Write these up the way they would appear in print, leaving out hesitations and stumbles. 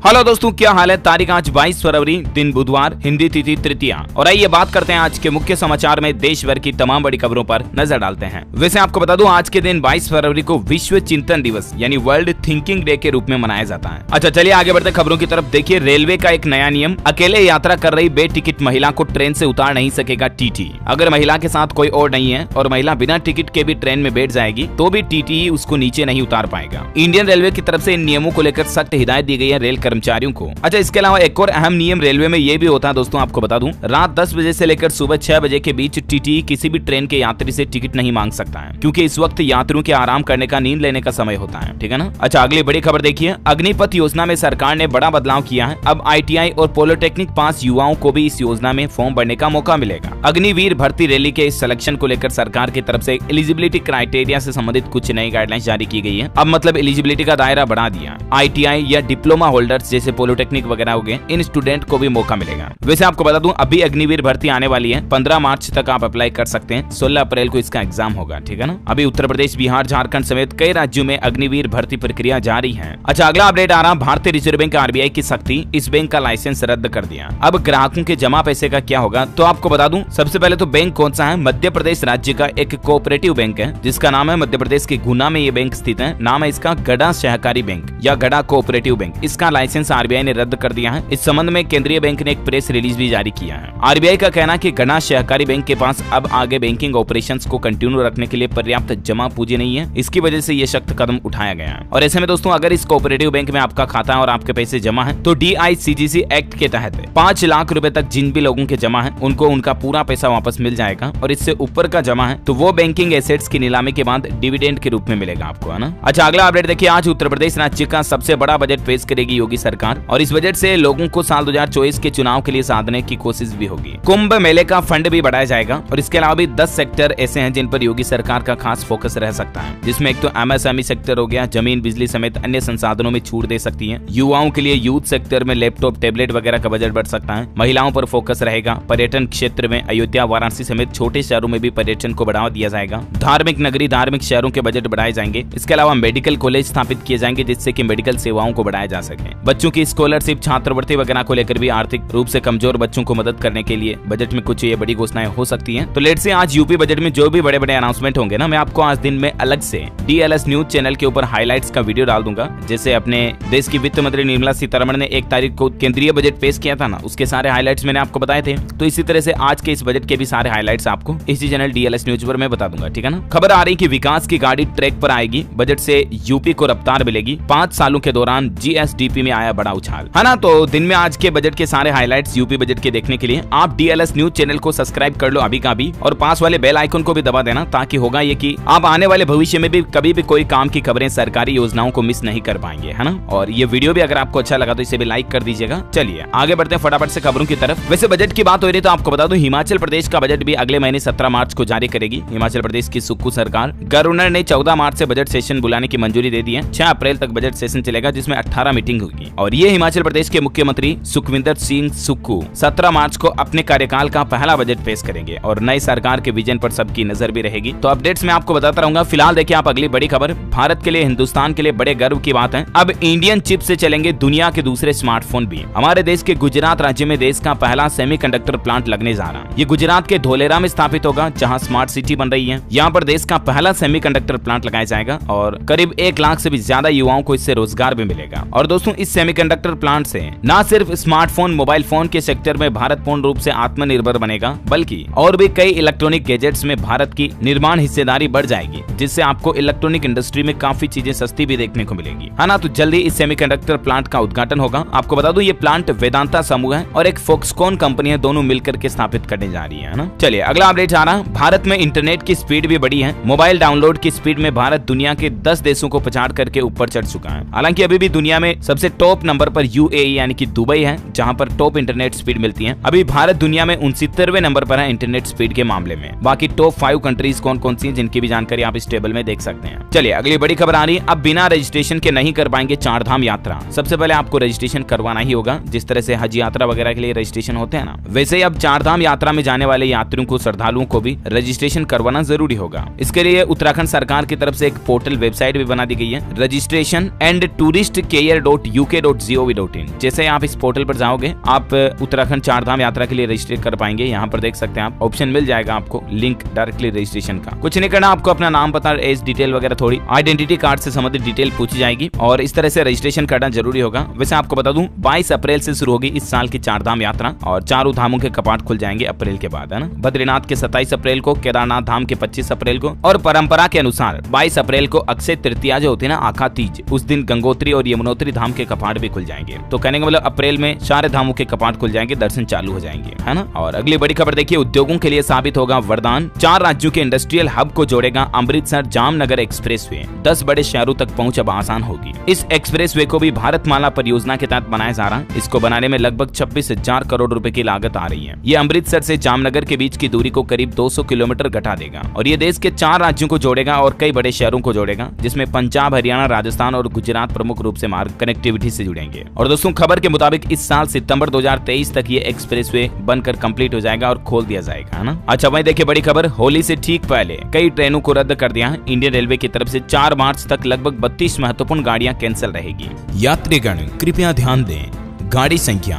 Hello दोस्तों, क्या हाल है। तारीख आज 22 फरवरी, दिन बुधवार, हिंदी तिथि तृतीया। और आइए बात करते हैं आज के मुख्य समाचार में देश भर की तमाम बड़ी खबरों पर नजर डालते हैं। वैसे आपको बता दूं, आज के दिन 22 फरवरी को विश्व चिंतन दिवस यानी वर्ल्ड थिंकिंग डे के रूप में मनाया जाता है। अच्छा चलिए आगे बढ़ते खबरों की तरफ। देखिए, रेलवे का एक नया नियम, अकेले यात्रा कर रही बे टिकट महिला को ट्रेन से उतार नहीं सकेगा टीटी। अगर महिला के साथ कोई और नहीं है और महिला बिना टिकट के भी ट्रेन में बैठ जाएगी तो भी टीटी उसको नीचे नहीं उतार पाएगा। इंडियन रेलवे की तरफ से इन नियमों को लेकर सख्त हिदायत दी गई है रेल कर्मचारियों को। अच्छा, इसके अलावा एक और अहम नियम रेलवे में ये भी होता है दोस्तों, आपको बता दूं, रात 10 बजे से लेकर सुबह 6 बजे के बीच टीटी किसी भी ट्रेन के यात्री से टिकट नहीं मांग सकता है, क्योंकि इस वक्त यात्रियों के आराम करने का, नींद लेने का समय होता है। ठीक है ना। अच्छा, अगली बड़ी खबर देखिए, अग्निपथ योजना में सरकार ने बड़ा बदलाव किया है। अब ITI और पॉलिटेक्निक पास युवाओं को भी इस योजना में फॉर्म भरने का मौका मिलेगा। अग्निवीर भर्ती रैली के इस सिलेक्शन को लेकर सरकार की तरफ से एलिजिबिलिटी क्राइटेरिया से संबंधित कुछ नई गाइडलाइंस जारी की गई है। अब मतलब एलिजिबिलिटी का दायरा बढ़ा दिया। ITI या डिप्लोमा होल्डर्स जैसे पॉलिटेक्निक वगैरह हो गए, इन स्टूडेंट को भी मौका मिलेगा। वैसे आपको बता दूं, अभी अग्निवीर भर्ती आने वाली है। 15 मार्च तक आप अप्लाई कर सकते हैं। 16 अप्रैल को इसका एग्जाम होगा। ठीक है ना। अभी उत्तर प्रदेश, बिहार, झारखंड समेत कई राज्यों में अग्निवीर भर्ती प्रक्रिया जारी है। अच्छा, अगला अपडेट आ रहा, भारतीय रिजर्व बैंक RBI की सख्ती, इस बैंक का लाइसेंस रद्द कर दिया। अब ग्राहकों के जमा पैसे का क्या होगा, तो आपको बता दूं, सबसे पहले तो बैंक कौन सा है, मध्य प्रदेश राज्य का एक कोऑपरेटिव बैंक है जिसका नाम है, मध्य प्रदेश के गुना में ये बैंक स्थित है। नाम है इसका गड़ा सहकारी बैंक या गड़ा कोऑपरेटिव बैंक। इसका लाइसेंस RBI ने रद्द कर दिया है। इस संबंध में केंद्रीय बैंक ने एक प्रेस रिलीज भी जारी किया है। RBI का कहना है कि गड़ा सहकारी बैंक के पास अब आगे बैंकिंग ऑपरेशंस को कंटिन्यू रखने के लिए पर्याप्त जमा पूंजी नहीं है। इसकी वजह से ये सख्त कदम उठाया गया है। और ऐसे में दोस्तों, अगर इस कोऑपरेटिव बैंक में आपका खाता है और आपके पैसे जमा है तो DICGC एक्ट के तहत 5 लाख रुपए तक जिन भी लोगों के जमा है उनको उनका पूरा पैसा वापस मिल जाएगा। और इससे ऊपर का जमा है तो वो बैंकिंग एसेट्स की नीलामी के बाद डिविडेंड के रूप में मिलेगा आपको, है ना। अच्छा, अगला अपडेट देखिए, आज उत्तर प्रदेश राज्य का सबसे बड़ा बजट पेश करेगी योगी सरकार। और इस बजट से लोगों को साल 2024 के चुनाव के लिए साधने की कोशिश भी होगी। कुंभ मेले का फंड भी बढ़ाया जाएगा। और इसके अलावा भी 10 सेक्टर ऐसे हैं जिन पर योगी सरकार का खास फोकस रह सकता है, जिसमें एक तो MSME सेक्टर हो गया, जमीन बिजली समेत अन्य संसाधनों में छूट दे सकती है। युवाओं के लिए यूथ सेक्टर में लैपटॉप, टैबलेट वगैरह का बजट बढ़ सकता है। महिलाओं पर फोकस रहेगा। पर्यटन क्षेत्र में अयोध्या, वाराणसी समेत छोटे शहरों में भी पर्यटन को बढ़ावा दिया जाएगा। धार्मिक नगरी, धार्मिक शहरों के बजट बढ़ाए जाएंगे। इसके अलावा मेडिकल कॉलेज स्थापित किए जाएंगे जिससे कि मेडिकल सेवाओं को बढ़ाया जा सके। बच्चों की स्कॉलरशिप, छात्रवृत्ति वगैरह को लेकर भी आर्थिक रूप से कमजोर बच्चों को मदद करने के लिए बजट में कुछ ये बड़ी घोषणाएं हो सकती हैं। तो लेट से आज यूपी बजट में जो भी बड़े बड़े अनाउंसमेंट होंगे ना, मैं आपको आज दिन में अलग से DLS न्यूज चैनल के ऊपर हाइलाइट्स का वीडियो डाल दूंगा। जैसे अपने देश की वित्त मंत्री निर्मला सीतारमण ने 1 तारीख को केंद्रीय बजट पेश किया था ना, उसके सारे हाइलाइट्स मैंने आपको बताए थे। तो इसी तरह से आज के इस बजट के भी सारे हाइलाइट्स आपको इसी चैनल DLS न्यूज पर मैं बता दूंगा। ठीक है ना। खबर आ रही कि विकास की गाड़ी ट्रैक पर आएगी। बजट से यूपी को रफ्तार मिलेगी। 5 सालों के दौरान GSDP में आया बड़ा उछाल, है ना। तो दिन में आज के बजट के सारे हाइलाइट्स यूपी बजट के देखने के लिए आप DLS न्यूज चैनल को सब्सक्राइब कर लो अभी का भी, और पास वाले बेल आइकन को भी दबा देना, ताकि होगा ये कि आप आने वाले भविष्य में भी कभी भी कोई काम की खबरें, सरकारी योजनाओं को मिस नहीं कर पाएंगे, है ना। और ये वीडियो भी अगर आपको अच्छा लगा तो इसे भी लाइक कर दीजिएगा। चलिए आगे बढ़ते हैं फटाफट से खबरों की तरफ। वैसे बजट की बात हो रही तो आपको बता दूं, हिमाचल प्रदेश का बजट भी अगले महीने 17 मार्च को जारी करेगी। हिमाचल प्रदेश की सुक्खू सरकार, गवर्नर ने 14 मार्च से बजट सेशन बुलाने की मंजूरी दे दी है। 6 अप्रैल तक बजट सेशन चलेगा जिसमें 18 मीटिंग होगी। और ये हिमाचल प्रदेश के मुख्यमंत्री सुखविंदर सिंह सुक्खू 17 मार्च को अपने कार्यकाल का पहला बजट पेश करेंगे और नई सरकार के विजन पर सबकी नजर भी रहेगी। तो अपडेट्स में आपको बताता रहूंगा। फिलहाल देखिए आप अगली बड़ी खबर, भारत के लिए, हिंदुस्तान के लिए बड़े गर्व की बात है। अब इंडियन चिप से चलेंगे दुनिया के दूसरे स्मार्टफोन भी। हमारे देश के गुजरात राज्य में देश का पहला सेमीकंडक्टर प्लांट लगने जा रहा है। ये गुजरात के धोलेरा में स्थापित होगा, जहां स्मार्ट सिटी बन रही है। यहाँ पर देश का पहला सेमीकंडक्टर प्लांट लगाया जाएगा और करीब 1 लाख से भी ज्यादा युवाओं को इससे रोजगार भी मिलेगा। और दोस्तों, इस सेमीकंडक्टर प्लांट से न सिर्फ स्मार्टफोन, मोबाइल फोन के सेक्टर में भारत पूर्ण रूप से आत्मनिर्भर बनेगा, बल्कि और भी कई इलेक्ट्रॉनिक गैजेट्स में भारत की निर्माण हिस्सेदारी बढ़ जाएगी, जिससे आपको इलेक्ट्रॉनिक इंडस्ट्री में काफी चीजें सस्ती भी देखने को मिलेगी, है ना। तो जल्दी इस सेमीकंडक्टर प्लांट का उद्घाटन होगा। आपको बता दूं, ये प्लांट वेदांता समूह है और एक फॉक्सकॉन कंपनी है, दोनों मिलकर के स्थापित करने जा रही है ना। चलिए अगला अपडेट आ रहा, भारत में इंटरनेट की स्पीड भी बढ़ी है। मोबाइल डाउनलोड की स्पीड में भारत दुनिया के 10 देशों को पछाड़ करके ऊपर चढ़ चुका है। हालांकि अभी भी दुनिया में सबसे टॉप नंबर पर UAE यानी कि दुबई है, जहां पर टॉप इंटरनेट स्पीड मिलती है। अभी भारत दुनिया में 69वें नंबर पर है इंटरनेट स्पीड के मामले में। बाकी टॉप 5 कंट्रीज कौन कौन सी हैं, जिनकी भी जानकारी आप इस टेबल में देख सकते हैं। चलिए अगली बड़ी खबर आ रही है, अब बिना रजिस्ट्रेशन के नहीं कर पाएंगे 4 धाम यात्रा। सबसे पहले आपको रजिस्ट्रेशन करवाना ही होगा, जिस तरह से हज यात्रा वगैरह के लिए रजिस्ट्रेशन होते हैं ना, वैसे ही अब 4 धाम यात्रा में जाने वाले यात्रियों को, श्रद्धालुओं को भी रजिस्ट्रेशन करवाना जरूरी होगा। इसके लिए उत्तराखंड सरकार की तरफ से एक पोर्टल वेबसाइट भी बना दी गई है, registration and tourist care.uk www.bsk.gov.in। जैसे आप इस पोर्टल पर जाओगे आप उत्तराखंड चारधाम यात्रा के लिए रजिस्टर कर पाएंगे। यहाँ पर देख सकते हैं आप ऑप्शन मिल जाएगा आपको लिंक डायरेक्टली रजिस्ट्रेशन का। कुछ नहीं करना, आपको अपना नाम पता, एज डिटेल वगैरह, थोड़ी आइडेंटिटी कार्ड से संबंधित डिटेल पूछी जाएगी और इस तरह से रजिस्ट्रेशन करना जरूरी होगा। वैसे आपको बता दूं 22 अप्रैल से शुरू होगी इस साल की चारधाम यात्रा और चारों धामों के कपाट खुल जाएंगे अप्रैल के बाद, है ना। बद्रीनाथ के 27 अप्रैल को, केदारनाथ धाम के 25 अप्रैल को और परंपरा के अनुसार 22 अप्रैल को अक्षय तृतीया जो होती है ना, आखा तीज, उस दिन गंगोत्री और यमुनोत्री धाम के कपाट भी खुल जाएंगे। तो कहने का मतलब अप्रैल में सारे धामों के कपाट खुल जाएंगे, दर्शन चालू हो जाएंगे, है ना। और अगली बड़ी खबर देखिए, उद्योगों के लिए साबित होगा वरदान। 4 राज्यों के इंडस्ट्रियल हब को जोड़ेगा अमृतसर जामनगर एक्सप्रेसवे। 10 बड़े शहरों तक पहुंच अब आसान होगी। इस एक्सप्रेसवे को भी भारतमाला परियोजना के तहत बनाया जा रहा है। इसको बनाने में लगभग 26,000 करोड़ रुपए की लागत आ रही है। ये अमृतसर से जामनगर के बीच की दूरी को करीब 200 किलोमीटर घटा देगा और ये देश के 4 राज्यों को जोड़ेगा और कई बड़े शहरों को जोड़ेगा, जिसमें पंजाब, हरियाणा, राजस्थान और गुजरात प्रमुख रूप से मार्ग कनेक्टिविटी से जुड़ेंगे। और दोस्तों खबर के मुताबिक इस साल सितंबर 2023 तक ये एक्सप्रेसवे बनकर कंप्लीट हो जाएगा और खोल दिया जाएगा, है ना। अच्छा वहीं देखिए बड़ी खबर, होली से ठीक पहले कई ट्रेनों को रद्द कर दिया है इंडियन रेलवे की तरफ से। 4 मार्च तक लगभग 32 महत्वपूर्ण गाड़ियां कैंसिल रहेगी। यात्रीगण कृपया ध्यान दें, गाड़ी संख्या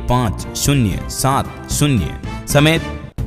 15070 समेत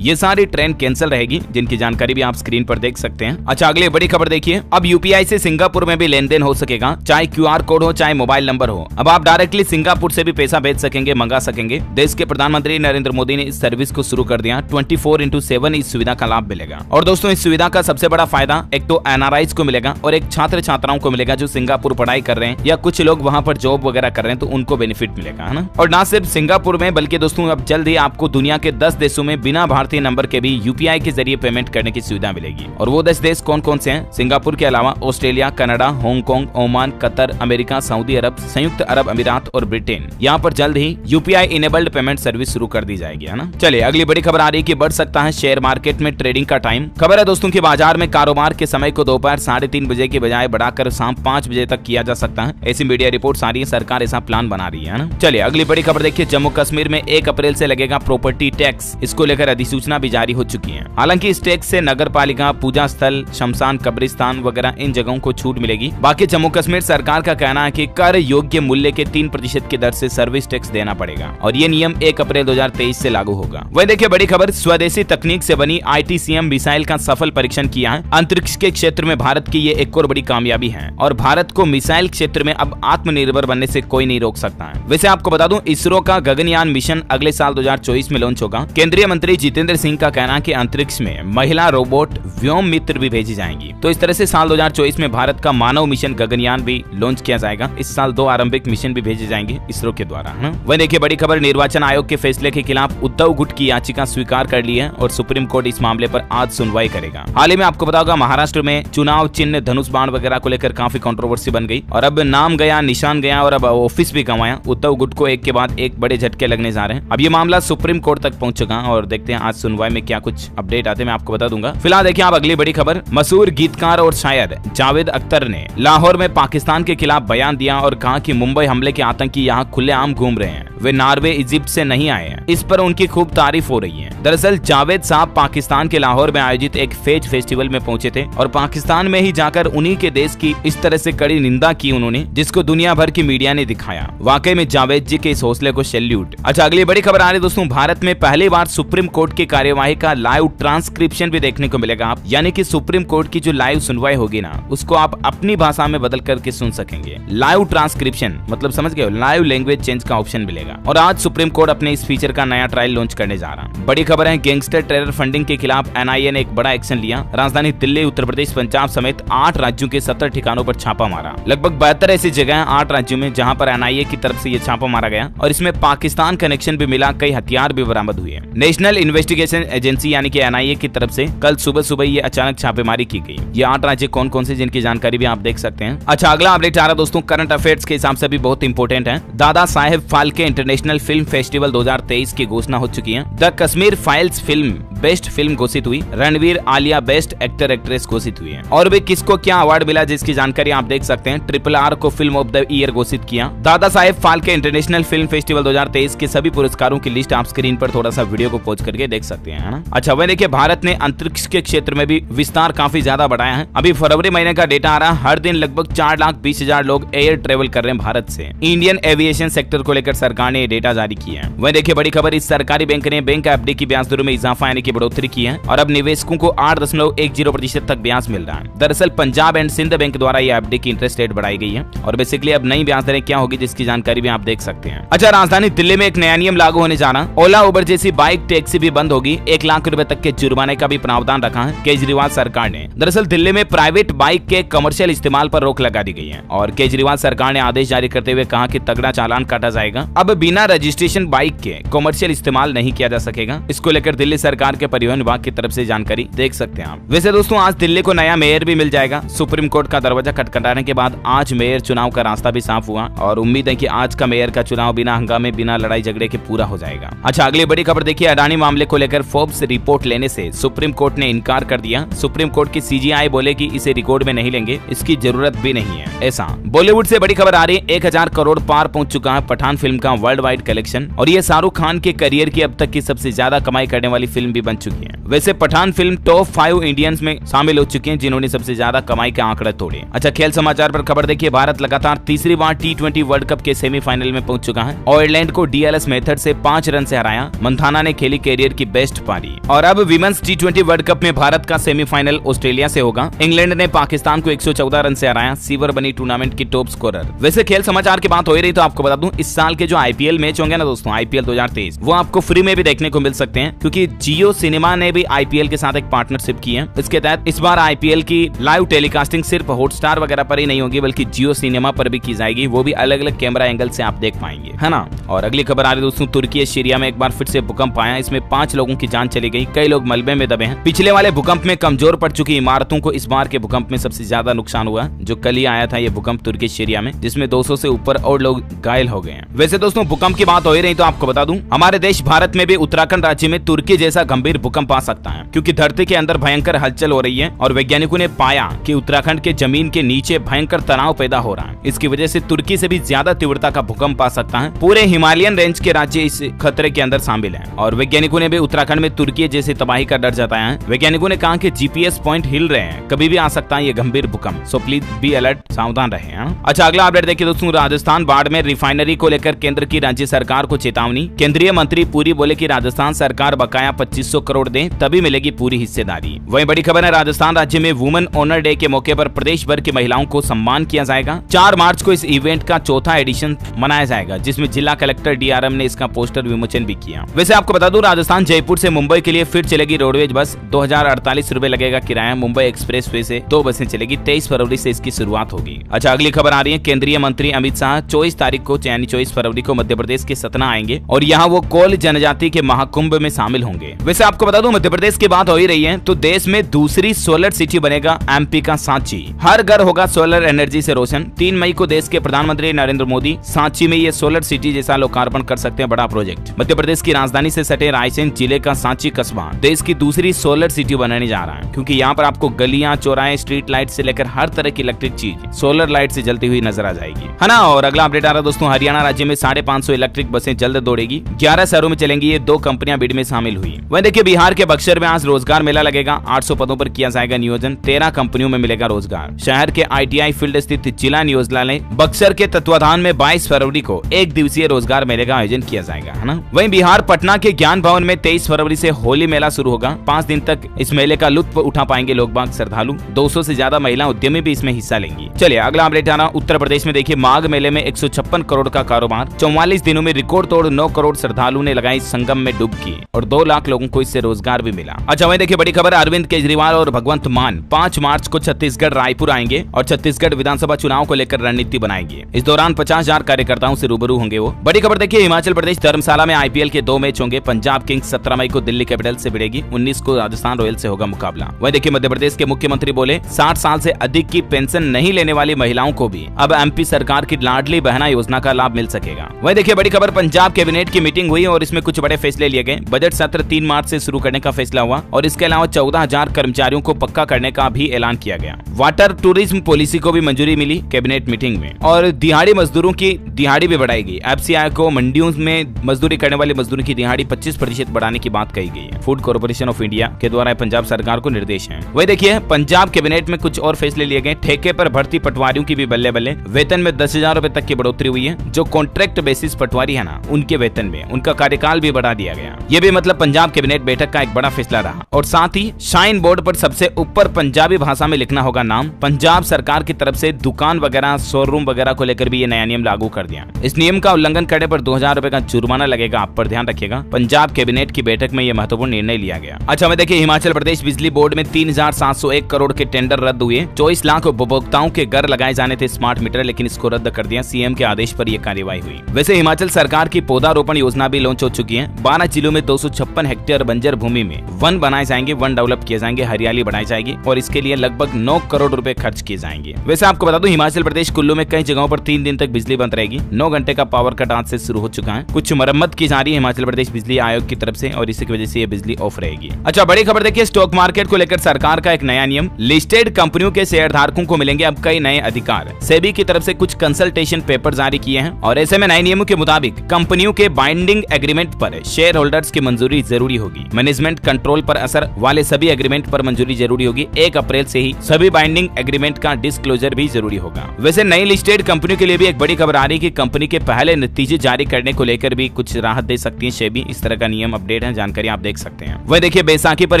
ये सारी ट्रेन कैंसिल रहेगी, जिनकी जानकारी भी आप स्क्रीन पर देख सकते हैं। अच्छा अगली बड़ी खबर देखिए, अब यूपीआई से सिंगापुर में भी लेन देन हो सकेगा, चाहे क्यूआर कोड हो चाहे मोबाइल नंबर हो। अब आप डायरेक्टली सिंगापुर से भी पैसा भेज सकेंगे, मंगा सकेंगे। देश के प्रधानमंत्री नरेंद्र मोदी ने इस सर्विस को शुरू कर दिया। 24/7 इस सुविधा का लाभ मिलेगा। और दोस्तों इस सुविधा का सबसे बड़ा फायदा एक तो एनआरआईज को मिलेगा और एक छात्र छात्राओं को मिलेगा जो सिंगापुर पढ़ाई कर रहे हैं या कुछ लोग वहाँ पर जॉब वगैरह कर रहे हैं, तो उनको बेनिफिट मिलेगा, है ना। और ना सिर्फ सिंगापुर में बल्कि दोस्तों अब जल्द ही आपको दुनिया के 10 देशों में बिना भारतीय नंबर के भी यूपीआई के जरिए पेमेंट करने की सुविधा मिलेगी। और वो 10 देश कौन कौन से हैं? सिंगापुर के अलावा Australia, Canada, Hong Kong, Oman, Qatar, America, Saudi Arab, संयुक्त अरब अमीरात और ब्रिटेन। यहाँ पर जल्द ही यूपीआई इनेबल्ड पेमेंट सर्विस शुरू कर दी जाएगी, है ना। चलिए अगली बड़ी खबर आ रही है कि बढ़ सकता है शेयर मार्केट में ट्रेडिंग का टाइम। खबर है दोस्तों की बाजार में कारोबार के समय को दोपहर 3:30 बजे की बजाय बढ़ाकर शाम 5 बजे तक किया जा सकता है। ऐसी मीडिया रिपोर्ट आ रही है, सरकार ऐसा प्लान बना रही है ना। चलिए अगली बड़ी खबर देखिए, जम्मू कश्मीर में 1 अप्रैल से लगेगा प्रॉपर्टी टैक्स। इसको लेकर अधिसूचना भी जारी हो चुकी है। हालांकि इस टैक्स से नगर पालिका, पूजा स्थल, शमशान, कब्रिस्तान वगैरह इन जगहों को छूट मिलेगी। बाकी जम्मू कश्मीर सरकार का कहना है कि कर योग्य मूल्य के 3% की दर से सर्विस टैक्स देना पड़ेगा और ये नियम 1 अप्रैल 2023 से लागू होगा। वही देखिए बड़ी खबर, स्वदेशी तकनीक से बनी ITCM मिसाइल का सफल परीक्षण किया है। अंतरिक्ष के क्षेत्र में भारत की ये एक और बड़ी कामयाबी है और भारत को मिसाइल क्षेत्र में अब आत्मनिर्भर बनने से कोई नहीं रोक सकता है। वैसे आपको बता दूं, इसरो का गगनयान मिशन अगले साल 2024 में लॉन्च होगा। केंद्रीय मंत्री जितेंद्र सिंह का कहना है कि अंतरिक्ष में महिला रोबोट व्योम मित्र भी भेजी जाएंगी। तो इस तरह से साल 2024 में भारत का मानव मिशन गगनयान भी लॉन्च किया जाएगा। इस साल 2 आरंभिक मिशन भी भेजे जाएंगे इसरो के द्वारा, है ना। वही देखिए बड़ी खबर, निर्वाचन आयोग के फैसले के खिलाफ उद्धव गुट की याचिका स्वीकार कर ली है और सुप्रीम कोर्ट इस मामले पर आज सुनवाई करेगा। हाल ही में आपको बताओगा महाराष्ट्र में चुनाव चिन्ह, धनुष बाण वगैरह को लेकर काफी कंट्रोवर्सी बन गई और अब नाम गया, निशान गया और अब ऑफिस भी गंवाया। उद्धव गुट को एक के बाद एक बड़े झटके लगने जा रहे हैं। अब ये मामला सुप्रीम कोर्ट तक पहुंच चुका और देखते हैं आज सुनवाई में क्या कुछ अपडेट आते हैं, मैं आपको बता दूंगा। फिलहाल देखिए आप अगली बड़ी खबर, मशहूर गीतकार और शायर जावेद अख्तर ने लाहौर में पाकिस्तान के खिलाफ बयान दिया और कहा कि मुंबई हमले के आतंकी यहाँ खुलेआम घूम रहे हैं, वे नॉर्वे, इजिप्ट से नहीं आए हैं। इस पर उनकी खूब तारीफ हो रही है। दरअसल जावेद साहब पाकिस्तान के लाहौर में आयोजित एक फेज फेस्टिवल में पहुंचे थे और पाकिस्तान में ही जाकर उन्हीं के देश की इस तरह से कड़ी निंदा की उन्होंने, जिसको दुनिया भर की मीडिया ने दिखाया। वाकई में जावेद जी के इस हौसले को सैल्यूट। अच्छा अगली बड़ी खबर आ रही है दोस्तों, भारत में पहली बार सुप्रीम कोर्ट की कार्यवाही का लाइव ट्रांसक्रिप्शन भी देखने को मिलेगा। आप यानी कि सुप्रीम कोर्ट की जो लाइव सुनवाई होगी ना, उसको आप अपनी भाषा में बदल करके सुन सकेंगे। लाइव ट्रांसक्रिप्शन मतलब समझ गए, लाइव लैंग्वेज चेंज का ऑप्शन मिलेगा। और आज सुप्रीम कोर्ट अपने इस फीचर का नया ट्रायल लॉन्च करने जा रहा है। बड़ी खबर है, गैंगस्टर टेरर फंडिंग के खिलाफ NIA ने एक बड़ा एक्शन लिया। राजधानी दिल्ली, उत्तर प्रदेश, पंजाब समेत 8 राज्यों के 70 ठिकानों पर छापा मारा। लगभग 72 ऐसी जगह हैं 8 राज्यों में जहां पर NIA की तरफ से ये छापा मारा गया और इसमें पाकिस्तान कनेक्शन भी मिला, कई हथियार भी बरामद हुए। नेशनल इन्वेस्टिगेशन एजेंसी यानी कि NIA की तरफ से कल सुबह ये अचानक छापेमारी की गई। ये 8 राज्य कौन कौन से, जिनकी जानकारी भी आप देख सकते हैं। अच्छा अगला अपडेट आ रहा दोस्तों, करंट अफेयर्स के हिसाब से भी बहुत इंपॉर्टेंट है। Dada Saheb Phalke international film festival 2023 की घोषणा हो चुकी है। The Kashmir files film best film घोषित हुई। Ranveer Alia best actor actress घोषित हुई है। और भी किसको क्या अवार्ड मिला जिसकी जानकारी आप देख सकते हैं। RRR को फिल्म ऑफ द ईयर घोषित किया। Dada Saheb Phalke international film festival 2023 के सभी पुरस्कारों की लिस्ट आप स्क्रीन पर थोड़ा सा वीडियो को पॉज करके देख सकते हैं, है ना। अच्छा, वह देखिए भारत ने अंतरिक्ष के क्षेत्र में भी विस्तार काफी ज्यादा बढ़ाया है। अभी फरवरी महीने का डेटा आ रहा है, हर दिन लगभग 4,20,000 लोग एयर ट्रेवल कर रहे हैं भारत से। इंडियन एविएशन सेक्टर को लेकर सरकार ने डेटा जारी किया है। वह देखिए बड़ी खबर, इस सरकारी बैंक ने बैंक एफडी की ब्याज दरों में इजाफा यानी कि बढ़ोतरी की है और अब निवेशकों को 8.10% तक ब्याज मिल रहा है। दरअसल पंजाब एंड सिंध बैंक द्वारा यह एफडी की इंटरेस्ट रेट बढ़ाई गई है और बेसिकली अब नई ब्याज दरें क्या होगी जिसकी जानकारी भी आप देख सकते हैं। अच्छा, राजधानी दिल्ली में एक नया नियम लागू होने जा रहा। ओला उबर जैसी बाइक टैक्सी भी बंद होगी। 1 लाख रुपए तक के जुर्माने का भी प्रावधान रखा है केजरीवाल सरकार ने। दरअसल दिल्ली में प्राइवेट बाइक के कमर्शियल इस्तेमाल पर रोक लगा दी गई है और केजरीवाल सरकार ने आदेश जारी करते हुए कहा कि तगड़ा चालान काटा जाएगा। अब बिना रजिस्ट्रेशन बाइक के कमर्शियल इस्तेमाल नहीं किया जा सकेगा। इसको लेकर दिल्ली सरकार के परिवहन विभाग की तरफ से जानकारी देख सकते हैं आप। वैसे दोस्तों आज दिल्ली को नया मेयर भी मिल जाएगा। सुप्रीम कोर्ट का दरवाजा खटखटाने के बाद आज मेयर चुनाव का रास्ता भी साफ हुआ और उम्मीद है कि आज का मेयर का चुनाव बिना हंगामे बिना लड़ाई झगड़े के पूरा हो जाएगा। अच्छा, अगली बड़ी खबर देखिए, अडानी मामले को लेकर फोर्ब्स रिपोर्ट लेने से सुप्रीम कोर्ट ने इनकार कर दिया। सुप्रीम कोर्ट की CGI बोले कि इसे रिकॉर्ड में नहीं लेंगे, इसकी जरूरत भी नहीं है। ऐसा बॉलीवुड से बड़ी खबर आ रही है, 1000 करोड़ पार पहुंच चुका है पठान फिल्म का वर्ल्ड वाइड कलेक्शन और ये शाहरुख खान के करियर की अब तक की सबसे ज्यादा कमाई करने वाली फिल्म भी बन चुकी है। वैसे पठान फिल्म टॉप 5 इंडियंस में शामिल हो चुकी है जिन्होंने सबसे ज्यादा कमाई के आंकड़े तोड़े। अच्छा, खेल समाचार पर खबर देखिए, भारत लगातार तीसरी बार T20 वर्ल्ड कप के सेमीफाइनल में पहुंच चुका है। आयरलैंड को DLS मेथड से 5 रन से हराया। मंथाना ने खेली कैरियर की बेस्ट पारी। और अब विमेंस T20 वर्ल्ड कप में भारत का सेमीफाइनल ऑस्ट्रेलिया से होगा। इंग्लैंड ने पाकिस्तान को 114 रन से हराया। सीवर बनी टूर्नामेंट की टॉप स्कोरर। वैसे खेल समाचार की बात हो रही तो आपको बता दूं, इस साल के जो IPL मैच होंगे ना दोस्तों, IPL 2023, वो आपको फ्री में भी देखने को मिल सकते हैं क्योंकि जियो सिनेमा ने भी IPL के साथ एक पार्टनरशिप की है। इसके तहत इस बार IPL की लाइव टेलीकास्टिंग सिर्फ हॉटस्टार वगैरह पर ही नहीं होगी बल्कि जियो सिनेमा पर भी की जाएगी। वो भी अलग अलग कैमरा एंगल से आप देख पाएंगे, है ना। और अगली खबर आ रही दोस्तों, तुर्की सीरिया में एक बार फिर से भूकंप आया। इसमें 5 लोगों की जान चली गई, कई लोग मलबे में दबे हैं। पिछले वाले भूकंप में कमजोर पड़ चुकी इमारतों को इस बार के भूकंप में सबसे ज्यादा नुकसान हुआ, जो कल ही आया था ये भूकंप तुर्की सीरिया में, जिसमें 200 से ऊपर और लोग घायल हो गए हैं। वैसे दोस्तों भूकंप की बात हो ही रही तो आपको बता दूं, हमारे देश भारत में भी उत्तराखंड राज्य में तुर्की जैसा गंभीर भूकंप आ सकता है क्योंकि धरती के अंदर भयंकर हलचल हो रही है और वैज्ञानिकों ने पाया कि उत्तराखंड के जमीन के नीचे भयंकर तनाव पैदा हो रहा है। इसकी वजह से तुर्की से भी ज्यादा तीव्रता का भूकंप आ सकता है। पूरे हिमालयन रेंज के राज्य इस खतरे के अंदर शामिल हैं और वैज्ञानिकों ने भी उत्तराखंड में तुर्की जैसी तबाही का डर जताया है। वैज्ञानिकों ने कहा कि GPS पॉइंट हिल रहे हैं, कभी भी आ सकता है ये गंभीर भूकंप, सो प्लीज बी अलर्ट, सावधान रहे। अच्छा, अगला अपडेट देखिए दोस्तों, राजस्थान बाढ़ में रिफाइनरी को लेकर केंद्र की राज्य सरकार को चेतावनी। केंद्रीय मंत्री पुरी बोले कि राजस्थान सरकार बकाया 2500 करोड़ दे तभी मिलेगी पूरी हिस्सेदारी। वहीं बड़ी खबर है, राजस्थान राज्य में वुमेन ऑनर डे के मौके पर प्रदेश भर की महिलाओं को सम्मान किया जाएगा। 4 मार्च को इस इवेंट का चौथा एडिशन मनाया जाएगा जिसमें जिला कलेक्टर DRM ने इसका पोस्टर विमोचन भी किया। वैसे आपको बता दूं, राजस्थान जयपुर से मुंबई के लिए फिर चलेगी रोडवेज बस। 2048 रुपए लगेगा किराया। मुंबई एक्सप्रेस वे से 2 बसें चलेगी। 23 फरवरी से इसकी शुरुआत होगी। अच्छा, अगली खबर आ रही है, केंद्रीय मंत्री अमित शाह 24 तारीख को यानी 24 फरवरी को मध्य प्रदेश के सतना आएंगे और यहाँ वो कोल जनजाति के महाकुंभ में शामिल होंगे। वैसे आपको बता दूं, मध्य प्रदेश की बात हो ही रही है तो देश में दूसरी सोलर सिटी बनेगा MP का सांची। हर घर होगा सोलर एनर्जी से रोशन। 3 मई को देश के प्रधानमंत्री नरेंद्र मोदी सांची में ये सोलर सिटी जैसा लोकार्पण कर सकते हैं। बड़ा प्रोजेक्ट। मध्य प्रदेश की राजधानी से सटे रायसेन जिले का सांची कस्बा देश की दूसरी सोलर सिटी बनाने जा रहा है क्योंकि यहाँ पर आपको गलियां, चौराहे, स्ट्रीट लाइट से लेकर हर तरह की इलेक्ट्रिक चीज सोलर लाइट से जलती हुई नजर आ जाएगी, है ना। और अगला अपडेट आ रहा है दोस्तों, हरियाणा राज्य में 550 इलेक्ट्रिक बसें जल्द दौड़ेगी। 11 शहरों में चलेंगी। ये 2 कंपनियां बिड में शामिल हुई। वहीं देखिए बिहार के बक्सर में आज रोजगार मेला लगेगा। 800 पदों पर किया जाएगा नियोजन। 13 कंपनियों में मिलेगा रोजगार। शहर के ITI फील्ड स्थित जिला नियोजनालय बक्सर के तत्वाधान में 22 फरवरी को 1 दिवसीय रोजगार मेले का आयोजन किया जाएगा, है ना। वहीं बिहार पटना के ज्ञान भवन में 23 फरवरी से होली मेला शुरू होगा। 5 दिन तक इस मेले का लुत्फ उठा पाएंगे लोग बाग श्रद्धालु। 200 से ज्यादा महिला उद्यमी भी इसमें हिस्सा लेंगी। चलिए अगला अपडेट आना, उत्तर प्रदेश में देखिए माघ मेले में 156 करोड़ का कारोबार। 44 दिनों में रिकॉर्ड तोड़ 9 करोड़ श्रद्धालु ने लगाई संगम में डुबकी और 2 लाख लोगों को इससे रोजगार भी मिला। अच्छा, वहीं देखिए बड़ी खबर, अरविंद केजरीवाल और भगवंत मान 5 मार्च को छत्तीसगढ़ रायपुर आएंगे और छत्तीसगढ़ विधानसभा चुनाव को लेकर रणनीति बनाएंगे। इस दौरान 50,000 कार्यकर्ताओं से रूबरू होंगे वो। बड़ी खबर देखिए, हिमाचल प्रदेश धर्मशाला में IPL के 2 मैच होंगे। पंजाब किंग्स 17 मई को दिल्ली कैपिटल से भिड़ेगी। 19 को राजस्थान रॉयल से होगा मुकाबला। वहीं देखिए मध्य प्रदेश के मुख्यमंत्री बोले 60 साल से अधिक की पेंशन नहीं लेने वाली महिलाओं को भी अब MP सरकार की लाडली बहना योजना का लाभ मिल सकेगा। वहीं देखिए बड़ी खबर, पंजाब कैबिनेट की मीटिंग हुई और इसमें कुछ बड़े फैसले लिए गए। बजट सत्र 3 मार्च से शुरू करने का फैसला हुआ और इसके अलावा 14,000 कर्मचारियों को पक्का करने का भी ऐलान किया गया। वाटर टूरिज्म पॉलिसी को भी मंजूरी मिली कैबिनेट मीटिंग में और दिहाड़ी मजदूरों की दिहाड़ी भी बढ़ाएगी। एफसीआई को मंडियों में मजदूरी करने वाले मजदूरों की दिहाड़ी 25% बढ़ाने की बात कही गई है। फूड कॉर्पोरेशन ऑफ इंडिया के द्वारा पंजाब सरकार को निर्देश है। वही देखिए पंजाब कैबिनेट में कुछ और फैसले लिए गए। ठेके पर भर्ती पटवारियों की भी बल्ले बल्ले, वेतन में 10,000 रुपए तक की बढ़ोतरी हुई है। जो कॉन्ट्रैक्ट बेसिस पटवारी है ना, उनके वेतन में उनका कार्यकाल भी बढ़ा दिया गया। ये भी मतलब पंजाब कैबिनेट बैठक का एक बड़ा फैसला रहा। और साथ ही शाइन बोर्ड पर सबसे ऊपर पंजाबी भाषा में लिखना होगा नाम। पंजाब सरकार की तरफ से दुकान वगैरह, शोरूम वगैरह को लेकर भी ये नया नियम लागू कर दिया। इस नियम का उल्लंघन करने पर 2,000 रुपए का जुर्माना लगेगा। आप पर ध्यान रखिएगा। पंजाब कैबिनेट की बैठक में यह महत्वपूर्ण निर्णय लिया गया। अच्छा मैं देखिए हिमाचल प्रदेश बिजली बोर्ड में 3,701 करोड़ के टेंडर रद्द हुए। 24 लाख उपभोक्ताओं के घर लगाए जाने थे स्मार्ट मीटर, लेकिन इसको रद्द कर दिया। सीएम के आदेश पर यह कार्यवाही हुई। वैसे हिमाचल सरकार की पौधारोपण योजना भी लॉन्च हो चुकी है। 12 जिलों में 256 हेक्टेयर बंजर भूमि में वन बनाए जाएंगे, वन डेवलप किए जाएंगे, हरियाली बढ़ाई जाएगी और इसके लिए लगभग 9 करोड़ रुपए खर्च किए जाएंगे। वैसे आपको बता दूं हिमाचल प्रदेश कुल्लू में कई जगहों पर 3 दिन तक बिजली बंद रहेगी। 9 घंटे का पावर कट आज से शुरू हो चुका है। कुछ मरम्मत की जा रही है हिमाचल प्रदेश बिजली आयोग की तरफ से और इसी की वजह से ये बिजली ऑफ रहेगी। अच्छा बड़ी खबर देखिए स्टॉक मार्केट को लेकर सरकार का एक नया नियम। लिस्टेड कंपनियों के शेयर धारकों को मिलेंगे अब कई नए अधिकार। सेबी की तरफ से कुछ कंसल्टेशन पेपर जारी किए हैं और ऐसे में नए नियमों के मुताबिक कंपनियों के बाइंडिंग एग्रीमेंट पर शेयर होल्डर्स की मंजूरी जरूरी होगी। मैनेजमेंट कंट्रोल पर असर वाले सभी एग्रीमेंट पर मंजूरी जरूरी होगी। 1 अप्रैल से ही सभी बाइंडिंग एग्रीमेंट का डिस्क्लोजर भी जरूरी होगा। वैसे नई लिस्टेड कंपनियों के लिए भी एक बड़ी खबर आ रही है कि कंपनी के पहले नतीजे जारी करने को लेकर भी कुछ राहत दे सकती है सेबी। इस तरह का नियम अपडेट है, जानकारी आप देख सकते हैं। वह देखिए बैसाखी पर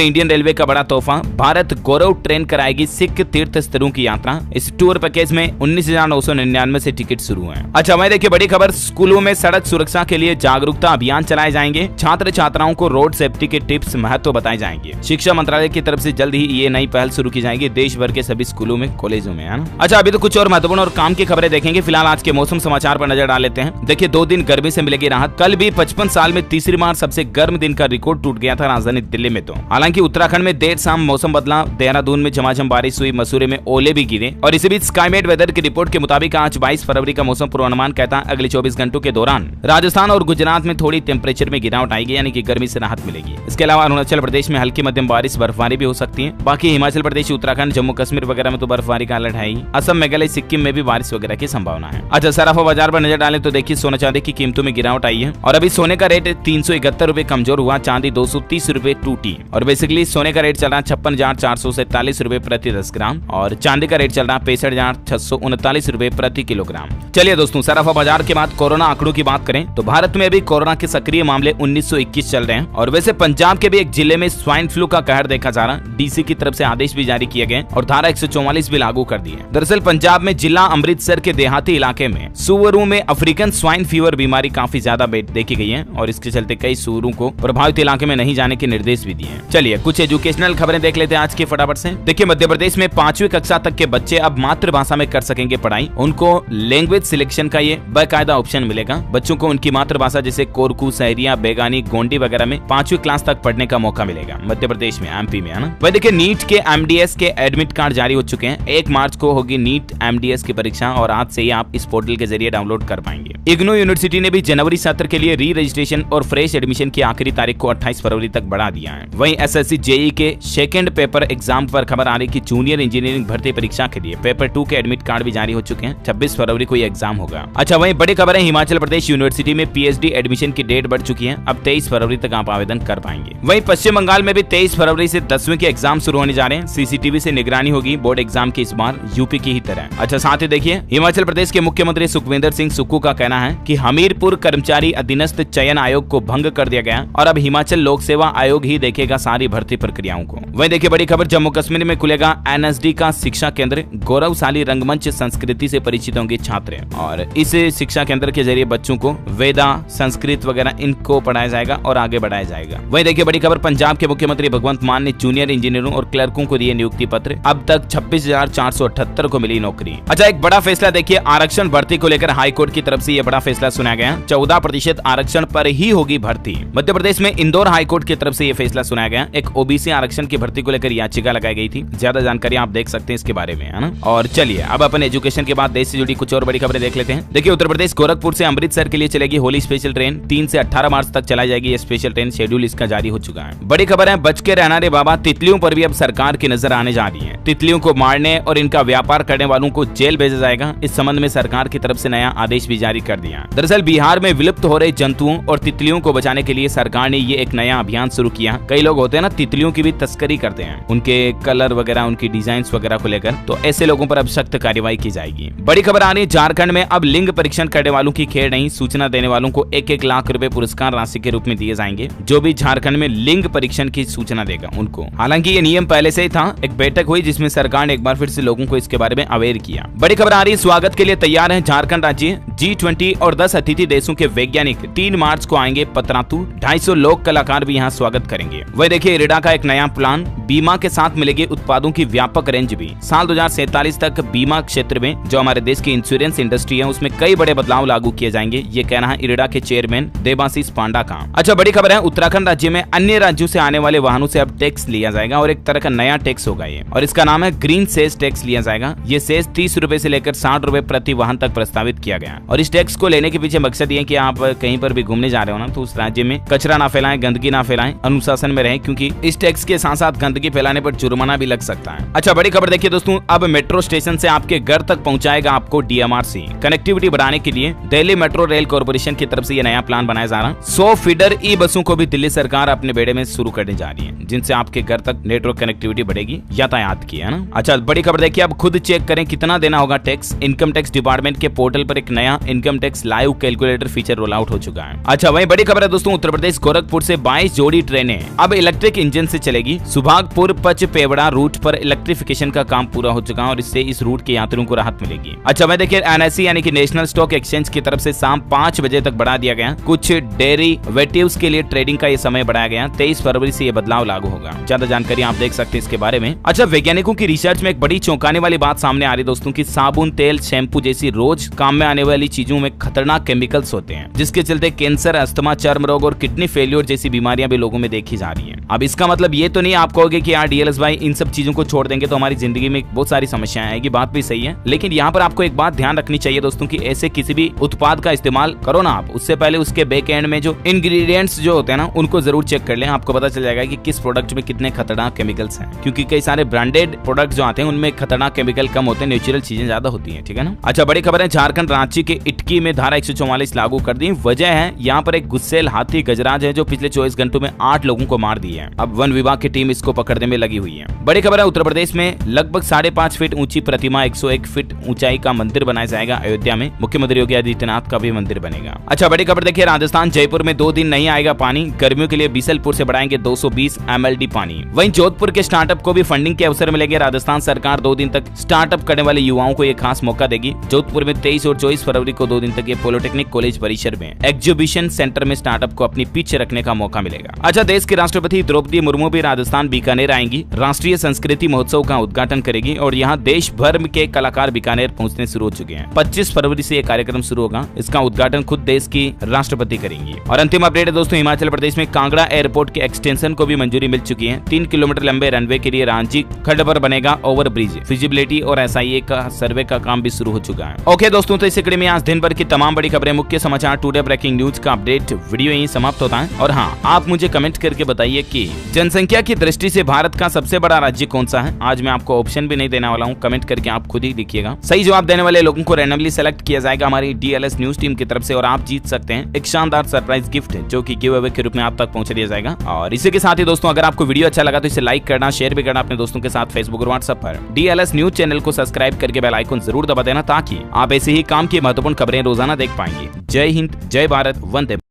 इंडियन रेलवे का बड़ा तोहफा। भारत गौरव ट्रेन कराएगी सिख तीर्थ स्थलों की यात्रा। इस टूर पैकेज में 19,999 से टिकट शुरू है। अच्छा वह देखिए बड़ी खबर स्कूलों में सड़क सुरक्षा के लिए जागरूकता अभियान चलाए जाएंगे। छात्र छात्राओं को रोड सेफ्टी के टिप्स महत्व बताए जाएंगे। शिक्षा मंत्रालय की तरफ से जल्द ही ये नई पहल शुरू की जाएगी देश भर के सभी स्कूलों में, कॉलेजों में, है ना। अच्छा अभी तो कुछ और महत्वपूर्ण और काम की खबरें देखेंगे। फिलहाल आज के मौसम समाचार पर नजर डाल लेते हैं। देखिए 2 दिन गर्मी से मिलेगी राहत। कल भी 55 साल में तीसरी बार सबसे गर्म दिन का रिकॉर्ड टूट गया था राजधानी दिल्ली में। तो हालांकि उत्तराखंड में देर शाम मौसम बदला। देहरादून में झमाझम बारिश हुई, मसूरी में ओले भी गिरे। और इसी बीच स्काईमेट वेदर की रिपोर्ट के मुताबिक आज 22 फरवरी का मौसम पूर्वानुमान कहता है अगले 24 घंटों के दौरान राजस्थान और गुजरात में थोड़ी टेम्परेचर में गिरावट आएगी, यानी कि गर्मी से राहत मिलेगी। इसके अलावा अरुणाचल प्रदेश में हल्की मध्यम बारिश, बर्फबारी भी हो सकती है। बाकी हिमाचल प्रदेश, उत्तराखंड, जम्मू कश्मीर वगैरह में तो बर्फबारी का अलर्ट है ही। असम, मेघालय, सिक्किम में भी बारिश वगैरह की संभावना है। अच्छा सराफा बाजार पर नजर डालें तो देखिए सोना चांदी की कीमतों में गिरावट आई है और अभी सोने का रेट 371 रुपए कमजोर हुआ। चांदी 230 रुपए टूटी और बेसिकली सोने का रेट चल रहा 56,447 रुपए प्रति 10 ग्राम और चांदी का रेट चल रहा 65,639 रुपए प्रति किलोग्राम। चलिए दोस्तों सराफा बाजार के बाद कोरोना आंकड़ों की बात करें तो भारत में अभी कोरोना के सक्रिय मामले 1921 चल रहे हैं और वैसे पंजाब के भी एक जिले में स्वाइन फ्लू का कहर देखा जा रहा। डीसी की तरफ से आदेश भी जारी किए गए और धारा 144 भी लागू कर दी है। दरअसल पंजाब में जिला अमृतसर के देहाती इलाके में सुअरों में अफ्रीकन स्वाइन फीवर बीमारी काफी ज्यादा देखी गई है और इसके चलते कई सुअरों को प्रभावित इलाके में नहीं जाने के निर्देश भी दिए हैं। चलिए कुछ एजुकेशनल खबरें देख लेते हैं आज के फटाफट से। देखिए मध्य प्रदेश में 5वीं कक्षा तक के बच्चे अब मातृभाषा में कर सकेंगे पढ़ाई। उनको लैंग्वेज सिलेक्शन का ये बाकायदा ऑप्शन मिलेगा। बच्चों को उनकी मातृभाषा जैसे कोरकू, सहरिया, बेगानी, गोंडी वगैरह में 5वीं क्लास तक पढ़ने का मौका मिलेगा मध्य प्रदेश में, एमपी में, है ना। वह देखिए नीट के एमडीएस के एडमिट कार्ड जारी हो चुके हैं। 1 मार्च को होगी नीट एमडीएस की परीक्षा और आज से ही आप इस पोर्टल के जरिए डाउनलोड कर पाएंगे। इग्नू यूनिवर्सिटी ने भी जनवरी सत्र के लिए री रजिस्ट्रेशन और फ्रेश एडमिशन की आखिरी तारीख को 28 फरवरी तक बढ़ा दिया है। वहीं एसएससी जेई के सेकंड पेपर एग्जाम पर खबर आ रही कि जूनियर इंजीनियरिंग भर्ती परीक्षा के लिए पेपर 2 के एडमिट कार्ड भी जारी हो चुके हैं। 26 फरवरी को ये एग्जाम होगा। अच्छा वहीं बड़ी खबर है हिमाचल प्रदेश यूनिवर्सिटी में पीएचडी एडमिशन की डेट बढ़ चुकी है। अब 23 फरवरी तक आप आवेदन कर पाएंगे। वहीं पश्चिम बंगाल में भी 23 फरवरी से 10वीं के एग्जाम शुरू होने जा रहे हैं। सीसीटीवी से निगरानी होगी बोर्ड एग्जाम की, इस बार यूपी की ही तरह। अच्छा साथ ही देखिए हिमाचल प्रदेश के मुख्यमंत्री सुखविंदर सिंह सुक्खू का कहना है कि हमीरपुर कर्मचारी अधीनस्थ चयन आयोग को भंग कर दिया गया और अब हिमाचल लोक सेवा आयोग ही देखेगा सारी भर्ती प्रक्रियाओं को। वहीं देखिए बड़ी खबर जम्मू कश्मीर में खुलेगा एनएसडी का शिक्षा केंद्र। गौरवशाली रंगमंच संस्कृति से परिचित होंगे छात्र और इस शिक्षा केंद्र के जरिए बच्चों को वेदा, संस्कृत वगैरह इनको पढ़ाया जाएगा और आगे बढ़ाया जाएगा। वहीं देखिए बड़ी खबर पंजाब के मुख्यमंत्री भगवंत मान ने जूनियर इंजीनियरों और क्लर्कों को दिए नियुक्ति पत्र। अब तक 26,478 को मिली नौकरी। अच्छा एक बड़ा फैसला देखिए आरक्षण भर्ती को लेकर हाईकोर्ट की तरफ से यह बड़ा फैसला सुनाया गया। 14% आरक्षण पर ही होगी भर्ती। मध्य प्रदेश में इंदौर हाईकोर्ट की तरफ से यह फैसला सुनाया गया। एक ओबीसी आरक्षण की भर्ती को लेकर याचिका लगाई गई थी। ज्यादा जानकारी आप देख सकते हैं इसके बारे में, है ना। और चलिए अब अपन एजुकेशन के बाद देश से जुड़ी कुछ और बड़ी खबरें देख लेते हैं। देखिए उत्तर प्रदेश गोरखपुर से अमृतसर के लिए चलेगी होली स्पेशल ट्रेन। 3 से 18 मार्च तक चलाई जाएगी ये स्पेशल ट्रेन। शेड्यूल इस नोटिस का जारी हो चुका है। बड़ी खबर है, बच के रहना रे बाबा, तितलियों पर भी अब सरकार की नजर आने जा रही है। तितलियों को मारने और इनका व्यापार करने वालों को जेल भेजा जाएगा। इस संबंध में सरकार की तरफ से नया आदेश भी जारी कर दिया। दरअसल बिहार में विलुप्त हो रहे जंतुओं और तितलियों को बचाने के लिए सरकार ने ये एक नया अभियान शुरू किया। कई लोग होते हैं ना, तितलियों की भी तस्करी करते हैं, उनके कलर वगैरह, उनकी डिजाइन वगैरह को लेकर, तो ऐसे लोगों पर अब सख्त कार्रवाई की जाएगी। बड़ी खबर आ रही है, झारखंड में अब लिंग परीक्षण करने वालों की खेर नहीं, सूचना देने वालों को 1-1 लाख रुपए पुरस्कार राशि के रूप में दिए जाएंगे। जो भी झारखंड में लिंग परीक्षण की सूचना देगा उनको। हालांकि ये नियम पहले से ही था। एक बैठक हुई जिसमें सरकार ने एक बार फिर से लोगों को इसके बारे में अवेयर किया। बड़ी खबर आ रही है, स्वागत के लिए तैयार है झारखंड राज्य। G20 और 10 अतिथि देशों के वैज्ञानिक 3 मार्च को आएंगे पतरातू। 250 लोक कलाकार भी यहाँ स्वागत करेंगे। वही देखिए, इरिडा का एक नया प्लान, बीमा के साथ मिलेगी उत्पादों की व्यापक रेंज भी। साल 2047 तक बीमा क्षेत्र में जो हमारे देश की इंश्योरेंस इंडस्ट्री है उसमें कई बड़े बदलाव लागू किए जाएंगे, ये कहना है इरिडा के चेयरमैन देबाशीष पांडा का। अच्छा, बड़ी खबर है, उत्तराखंड राज्य में अन्य राज्यों से आने वाले वाहनों से अब टैक्स लिया जाएगा और एक तरह का नया टैक्स होगा ये, और इसका नाम है ग्रीन सेस टैक्स लिया जाएगा। ये सेस 30 रुपए से लेकर 60 रुपए प्रति वाहन तक प्रस्तावित किया गया। और इस टैक्स को लेने के पीछे मकसद ये है कि आप कहीं पर भी घूमने जा रहे हो ना, तो उस राज्य में कचरा ना फैलाएं, गंदगी ना फैलाएं, अनुशासन में रहें, क्योंकि इस टैक्स के साथ साथ गंदगी फैलाने पर जुर्माना भी लग सकता है। अच्छा, बड़ी खबर देखिए दोस्तों, अब मेट्रो स्टेशन से आपके घर तक पहुंचाएगा आपको DMRC। कनेक्टिविटी बढ़ाने के लिए दिल्ली मेट्रो रेल कॉर्पोरेशन की तरफ से ये नया प्लान बनाया जा रहा है। 100 फीडर ई बसों को भी दिल्ली सरकार अपने बेड़े में शुरू करने जा रही है, जिनसे आपके घर तक नेटवर्क कनेक्टिविटी बढ़ेगी, यातायात की, है ना। अच्छा, बड़ी खबर देखिए, अब खुद चेक करें कितना देना होगा टैक्स। इनकम टैक्स डिपार्टमेंट के पोर्टल पर एक नया income tax live calculator feature roll out हो चुका है। अच्छा, वही बड़ी खबर है दोस्तों, उत्तर प्रदेश गोरखपुर से 22 जोड़ी ट्रेनें अब इलेक्ट्रिक इंजन से चलेगी। सुभागपुर पच पेवड़ा रूट पर इलेक्ट्रिफिकेशन का काम पूरा हो चुका है और इससे इस रूट के यात्रियों को राहत मिलेगी। अच्छा, वही देखिए, NSE यानी कि नेशनल स्टॉक एक्सचेंज की तरफ से शाम 5 बजे तक बढ़ा दिया गया। कुछ डेरिवेटिव्स के लिए ट्रेडिंग का ये समय बढ़ाया गया। 23 फरवरी से ये बदलाव लागू होगा। ज्यादा जानकारी आप देख सकते हैं इसके बारे में। अच्छा, वैज्ञानिकों की रिसर्च में एक बड़ी चौंकाने वाली बात सामने आ रही दोस्तों की साबुन, तेल, शैम्पू जैसी रोज काम में आने वाली चीजों में खतरनाक केमिकल्स होते हैं, जिसके चलते कैंसर, अस्थमा, चर्म रोग और किडनी फेलियर जैसी बीमारियां भी लोगों में देखी जा रही है। अब इसका मतलब ये तो नहीं आप कहोगे कि यार DLS भाई इन सब चीजों को छोड़ देंगे तो हमारी जिंदगी में बहुत सारी समस्याएं आएगी। बात भी सही है, लेकिन यहाँ पर आपको एक बात ध्यान रखनी चाहिए दोस्तों की ऐसे किसी भी उत्पाद का इस्तेमाल करो ना आप, उससे पहले उसके बैक एंड में जो इंग्रेडिएंट्स जो होते हैं ना उनको जरूर चेक कर लें। आपको पता चल जाएगा कि किस प्रोडक्ट में कितने खतरनाक केमिकल्स हैं, क्योंकि कई सारे ब्रांडेड प्रोडक्ट जो आते हैं उनमें खतरनाक केमिकल कम होते हैं, नेचुरल चीजें ज्यादा होती है, ठीक है ना। अच्छा, बड़ी खबर है, झारखंड रांची के इटकी में धारा 144 लागू कर दी। वजह है यहाँ पर एक गुस्सेल हाथी गजराज है जो पिछले 24 घंटों में 8 लोगों को मार दिया है। अब वन विभाग की टीम इसको पकड़ने में लगी हुई है। बड़ी खबर है, उत्तर प्रदेश में लगभग 5.5 फीट ऊंची प्रतिमा 101 फीट ऊंचाई का मंदिर बनाया जाएगा अयोध्या में। मुख्यमंत्री योगी आदित्यनाथ का भी मंदिर बनेगा। अच्छा, बड़ी खबर देखिए, राजस्थान जयपुर में 2 दिन नहीं आएगा पानी। गर्मियों के लिए बीसलपुर से बढ़ाएंगे 220 MLD पानी। वहीं जोधपुर के स्टार्टअप को भी फंडिंग के अवसर मिलेंगे। राजस्थान सरकार 2 दिन तक स्टार्टअप करने वाले युवाओं को एक खास मौका देगी। जोधपुर में 23 और 24 फरवरी को 2 दिन तक ये पॉलिटेक्निक कॉलेज परिसर में एग्जीबिशन सेंटर में स्टार्टअप को अपनी पिच रखने का मौका मिलेगा। अच्छा, देश की राष्ट्रपति द्रौपदी मुर्मू भी राजस्थान बीकानेर आएंगी। राष्ट्रीय संस्कृति महोत्सव का उद्घाटन करेगी और यहाँ देश भर के कलाकार बीकानेर पहुंचने शुरू हो चुके हैं। 25 फरवरी से ये कार्यक्रम शुरू होगा। इसका उद्घाटन खुद देश की राष्ट्रपति करेंगी। और अंतिम अपडेट है दोस्तों, हिमाचल प्रदेश में कांगड़ा एयरपोर्ट के एक्सटेंशन को भी मंजूरी मिल चुकी है। 3 किलोमीटर लंबे रनवे के लिए रांची खंड पर बनेगा ओवर ब्रिज। फिजिबिलिटी और SIA का सर्वे का काम भी शुरू हो चुका है। ओके दोस्तों, तो इस कड़ी में आज दिन भर की तमाम बड़ी खबरें, मुख्य समाचार, टुडे ब्रेकिंग न्यूज का अपडेट वीडियो यहीं समाप्त होता है। और हाँ, आप मुझे कमेंट करके बताइए कि जनसंख्या की दृष्टि से भारत का सबसे बड़ा राज्य कौन सा है। आज मैं आपको ऑप्शन भी नहीं देने वाला हूँ, कमेंट करके आप खुद ही लिखिएगा। सही जवाब देने वाले लोगों को रैंडमली सेलेक्ट किया जाएगा हमारी DLS न्यूज टीम की तरफ से और आप जीत सकते हैं एक शानदार सरप्राइज गिफ्ट जो कि गिव अवे के रूप में आप तक पहुंचा दिया जाएगा। और इसी के साथ ही दोस्तों, अगर आपको वीडियो अच्छा लगा तो इसे लाइक करना, शेयर भी करना अपने दोस्तों के साथ फेसबुक और व्हाट्सएप पर। DLS न्यूज चैनल को सब्सक्राइब करके बेल आइकन जरूर दबा देना ताकि आप ऐसे ही काम की महत्वपूर्ण खबरें रोजाना देख पाएंगे। जय हिंद, जय भारत, वंदे।